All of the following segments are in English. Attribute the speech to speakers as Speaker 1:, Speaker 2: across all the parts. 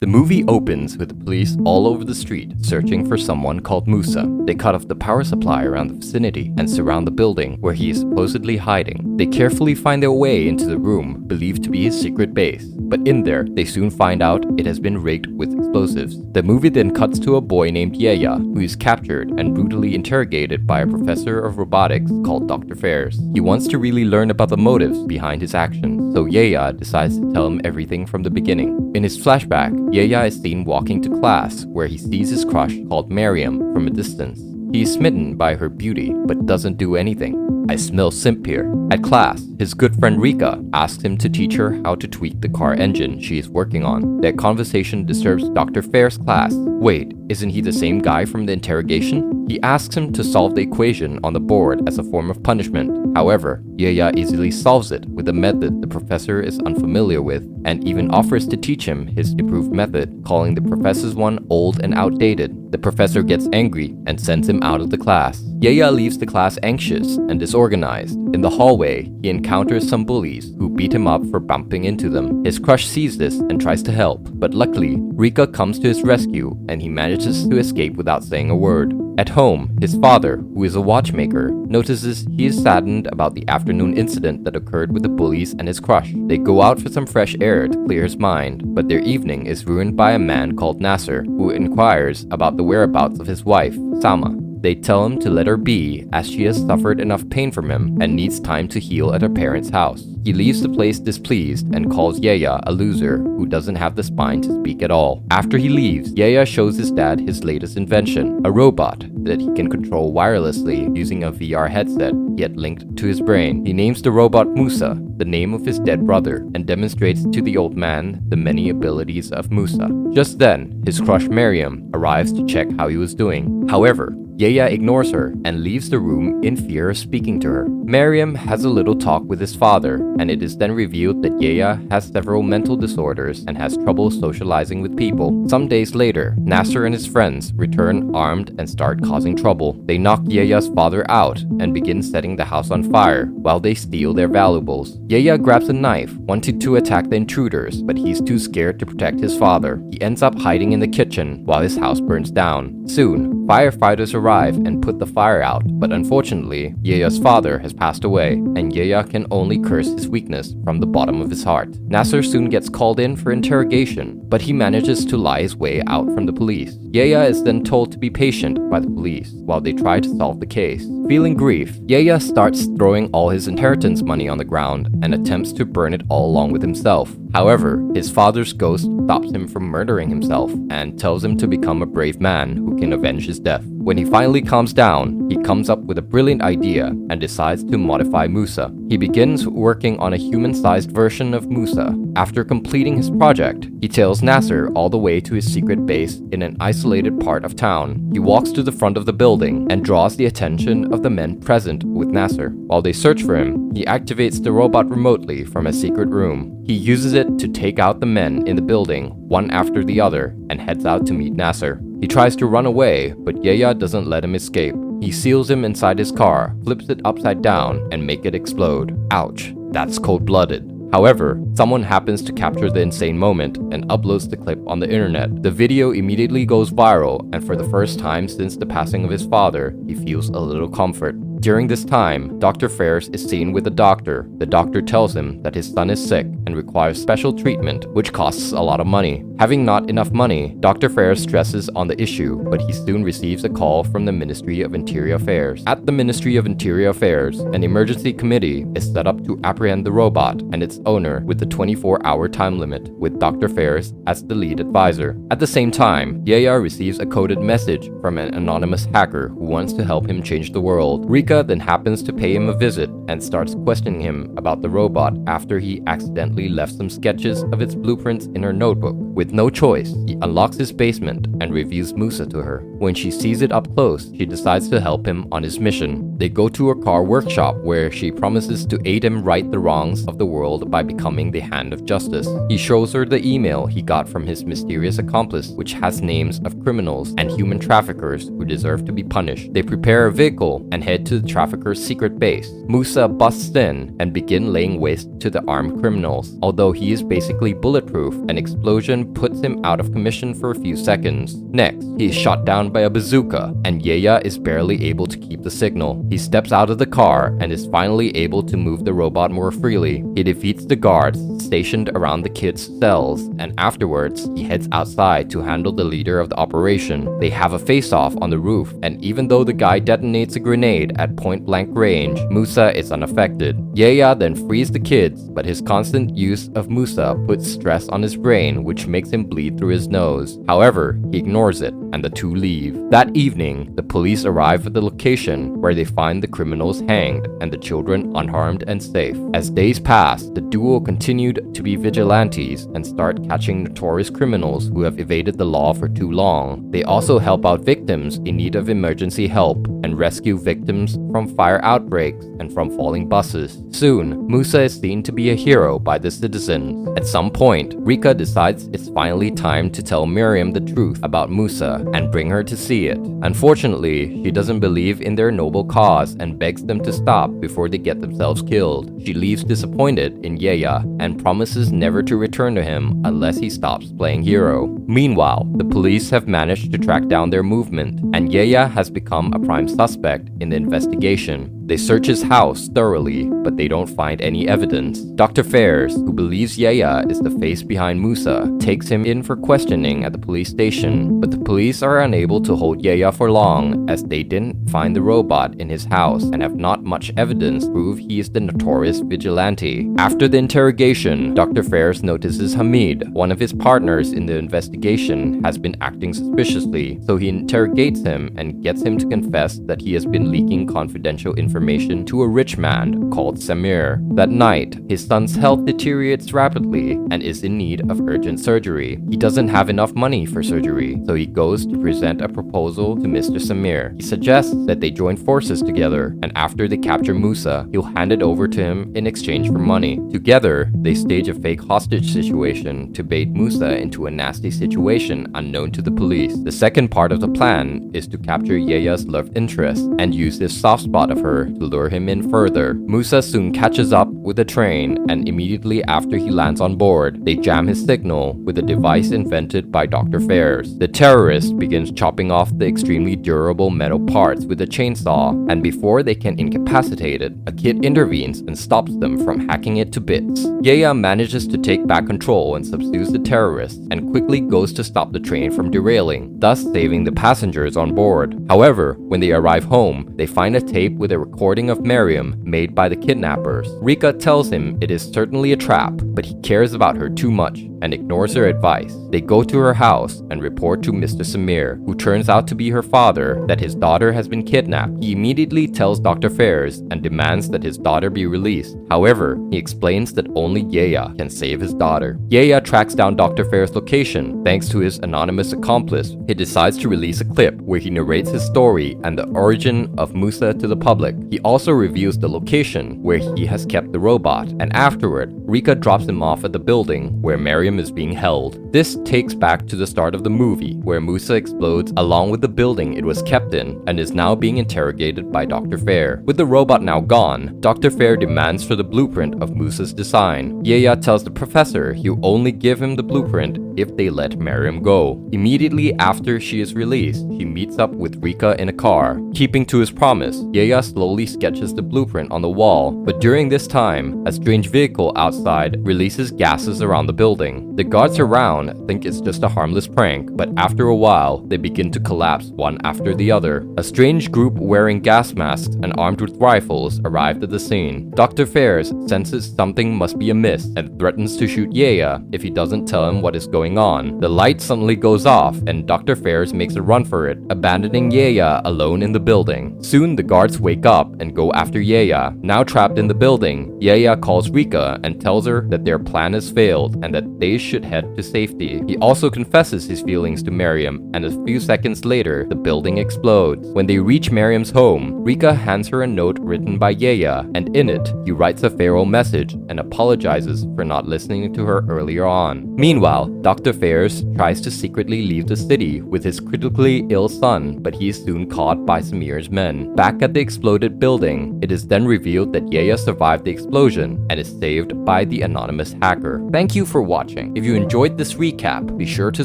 Speaker 1: The movie opens with the police all over the street searching for someone called Mousa. They cut off the power supply around the vicinity and surround the building where he is supposedly hiding. They carefully find their way into the room believed to be his secret base, but in there they soon find out it has been rigged with explosives. The movie then cuts to a boy named Yaya who is captured and brutally interrogated by a professor of robotics called Dr. Fairs. He wants to really learn about the motives behind his actions, so Yaya decides to tell him everything from the beginning. In his flashback, Yaya is seen walking to class where he sees his crush called Mariam from a distance. He is smitten by her beauty but doesn't do anything. I smell Simp here. At class, his good friend Rika asks him to teach her how to tweak the car engine she is working on. That conversation disturbs Dr. Fair's class. Wait, isn't he the same guy from the interrogation? He asks him to solve the equation on the board as a form of punishment. However, Yaya easily solves it with a method the professor is unfamiliar with and even offers to teach him his improved method, calling the professor's one old and outdated. The professor gets angry and sends him out of the class. Yaya leaves the class anxious and disorganized. In the hallway, he encounters some bullies who beat him up for bumping into them. His crush sees this and tries to help, but luckily, Rika comes to his rescue and he manages to escape without saying a word. At home, his father, who is a watchmaker, notices he is saddened about the afternoon incident that occurred with the bullies and his crush. They go out for some fresh air to clear his mind, but their evening is ruined by a man called Nasser, who inquires about the whereabouts of his wife, Sama. They tell him to let her be as she has suffered enough pain from him and needs time to heal at her parents' house. He leaves the place displeased and calls Yaya a loser who doesn't have the spine to speak at all. After he leaves, Yaya shows his dad his latest invention, a robot that he can control wirelessly using a VR headset he had linked to his brain. He names the robot Mousa, the name of his dead brother, and demonstrates to the old man the many abilities of Mousa. Just then, his crush Mariam arrives to check how he was doing. However, Yaya ignores her and leaves the room in fear of speaking to her. Mariam has a little talk with his father, and it is then revealed that Yaya has several mental disorders and has trouble socializing with people. Some days later, Nasser and his friends return armed and start causing trouble. They knock Yaya's father out and begin setting the house on fire while they steal their valuables. Yaya grabs a knife, wanting to attack the intruders, but he's too scared to protect his father. He ends up hiding in the kitchen while his house burns down. Soon, firefighters arrive and put the fire out, but unfortunately, Yaya's father has passed away, and Yaya can only curse his weakness from the bottom of his heart. Nasser soon gets called in for interrogation, but he manages to lie his way out from the police. Yaya is then told to be patient by the police while they try to solve the case. Feeling grief, Yaya starts throwing all his inheritance money on the ground and attempts to burn it all along with himself. However, his father's ghost stops him from murdering himself and tells him to become a brave man who can avenge his death. When he finally calms down, he comes up with a brilliant idea and decides to modify Mousa. He begins working on a human-sized version of Mousa. After completing his project, he tails Nasser all the way to his secret base in an isolated part of town. He walks to the front of the building and draws the attention of the men present with Nasser. While they search for him, he activates the robot remotely from a secret room. He uses it to take out the men in the building, one after the other, and heads out to meet Nasser. He tries to run away, but Yaya doesn't let him escape. He seals him inside his car, flips it upside down, and make it explode. Ouch, that's cold-blooded. However, someone happens to capture the insane moment and uploads the clip on the internet. The video immediately goes viral, and for the first time since the passing of his father, he feels a little comfort. During this time, Dr. Fairs is seen with a doctor. The doctor tells him that his son is sick and requires special treatment, which costs a lot of money. Having not enough money, Dr. Fairs stresses on the issue, but he soon receives a call from the Ministry of Interior Affairs. At the Ministry of Interior Affairs, an emergency committee is set up to apprehend the robot and its owner with a 24-hour time limit, with Dr. Fairs as the lead advisor. At the same time, Yaya receives a coded message from an anonymous hacker who wants to help him change the world. Rika then happens to pay him a visit and starts questioning him about the robot after he accidentally left some sketches of its blueprints in her notebook. With no choice, he unlocks his basement and and reveals Mousa to her. When she sees it up close, she decides to help him on his mission. They go to a car workshop where she promises to aid him right the wrongs of the world by becoming the hand of justice. He shows her the email he got from his mysterious accomplice, which has names of criminals and human traffickers who deserve to be punished. They prepare a vehicle and head to the trafficker's secret base. Mousa busts in and begins laying waste to the armed criminals. Although he is basically bulletproof, an explosion puts him out of commission for a few seconds. Next, he is shot down by a bazooka, and Yaya is barely able to keep the signal. He steps out of the car and is finally able to move the robot more freely. He defeats the guards stationed around the kids' cells, and afterwards, he heads outside to handle the leader of the operation. They have a face-off on the roof, and even though the guy detonates a grenade at point-blank range, Mousa is unaffected. Yaya then frees the kids, but his constant use of Mousa puts stress on his brain, which makes him bleed through his nose. However, he ignores it, and the two leave. That evening, the police arrive at the location where they find the criminals hanged and the children unharmed and safe. As days pass, the duo continued to be vigilantes and start catching notorious criminals who have evaded the law for too long. They also help out victims in need of emergency help and rescue victims from fire outbreaks and from falling buses. Soon, Mousa is seen to be a hero by the citizens. At some point, Rika decides it's finally time to tell Miriam the truth about Mousa and bring her to see it. Unfortunately, she doesn't believe in their noble cause and begs them to stop before they get themselves killed. She leaves disappointed in Yaya and promises never to return to him unless he stops playing hero. Meanwhile, the police have managed to track down their movement, and Yaya has become a prime suspect in the investigation. They search his house thoroughly, but they don't find any evidence. Dr. Fairs, who believes Yaya is the face behind Mousa, takes him in for questioning at the police station, but the police are unable to hold Yaya for long as they didn't find the robot in his house and have not much evidence to prove he is the notorious vigilante. After the interrogation, Dr. Fairs notices Hamid, one of his partners in the investigation, has been acting suspiciously, so he interrogates him and gets him to confess that he has been leaking confidential information to a rich man called Samir. That night, his son's health deteriorates rapidly and is in need of urgent surgery. He doesn't have enough money for surgery, so he goes to present a proposal to Mr. Samir. He suggests that they join forces together, and after they capture Mousa, he'll hand it over to him in exchange for money. Together, they stage a fake hostage situation to bait Mousa into a nasty situation unknown to the police. The second part of the plan is to capture Yaya's love interest and use this soft spot of her to lure him in further. Mousa soon catches up with the train, and immediately after he lands on board, they jam his signal with a device invented by Dr. Fairs. The terrorist begins chopping off the extremely durable metal parts with a chainsaw, and before they can incapacitate it, a kid intervenes and stops them from hacking it to bits. Yaya manages to take back control and subdues the terrorists, and quickly goes to stop the train from derailing, thus saving the passengers on board. However, when they arrive home, they find a tape with a recording of Miriam made by the kidnappers. Rika tells him it is certainly a trap, but he cares about her too much and ignores her advice. They go to her house and report to Mr. Samir, who turns out to be her father, that his daughter has been kidnapped. He immediately tells Dr. Fairs and demands that his daughter be released. However, he explains that only Yaya can save his daughter. Yaya tracks down Dr. Fairs' location thanks to his anonymous accomplice. He decides to release a clip where he narrates his story and the origin of Mousa to the public. He also reveals the location where he has kept the robot, and afterward, Rika drops him off at the building where Miriam is being held. This takes back to the start of the movie, where Mousa explodes along with the building it was kept in and is now being interrogated by Dr. Fair. With the robot now gone, Dr. Fair demands for the blueprint of Mousa's design. Yaya tells the professor he'll only give him the blueprint if they let Miriam go. Immediately after she is released, he meets up with Rika in a car. Keeping to his promise, Yaya slowly sketches the blueprint on the wall, but during this time, a strange vehicle outside releases gases around the building. The guards around think it's just a harmless prank, but after a while, they begin to collapse one after the other. A strange group wearing gas masks and armed with rifles arrived at the scene. Dr. Fairs senses something must be amiss and threatens to shoot Yaya if he doesn't tell him what is going on. The light suddenly goes off and Dr. Fairs makes a run for it, abandoning Yaya alone in the building. Soon the guards wake up and go after Yaya. Now trapped in the building, Yaya calls Rika and tells her that their plan has failed and that they they should head to safety. He also confesses his feelings to Miriam, and a few seconds later, the building explodes. When they reach Miriam's home, Rika hands her a note written by Yaya, and in it, he writes a farewell message and apologizes for not listening to her earlier on. Meanwhile, Dr. Fairs tries to secretly leave the city with his critically ill son, but he is soon caught by Samir's men. Back at the exploded building, it is then revealed that Yaya survived the explosion and is saved by the anonymous hacker. Thank you for watching. If you enjoyed this recap, be sure to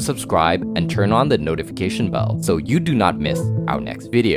Speaker 1: subscribe and turn on the notification bell so you do not miss our next video.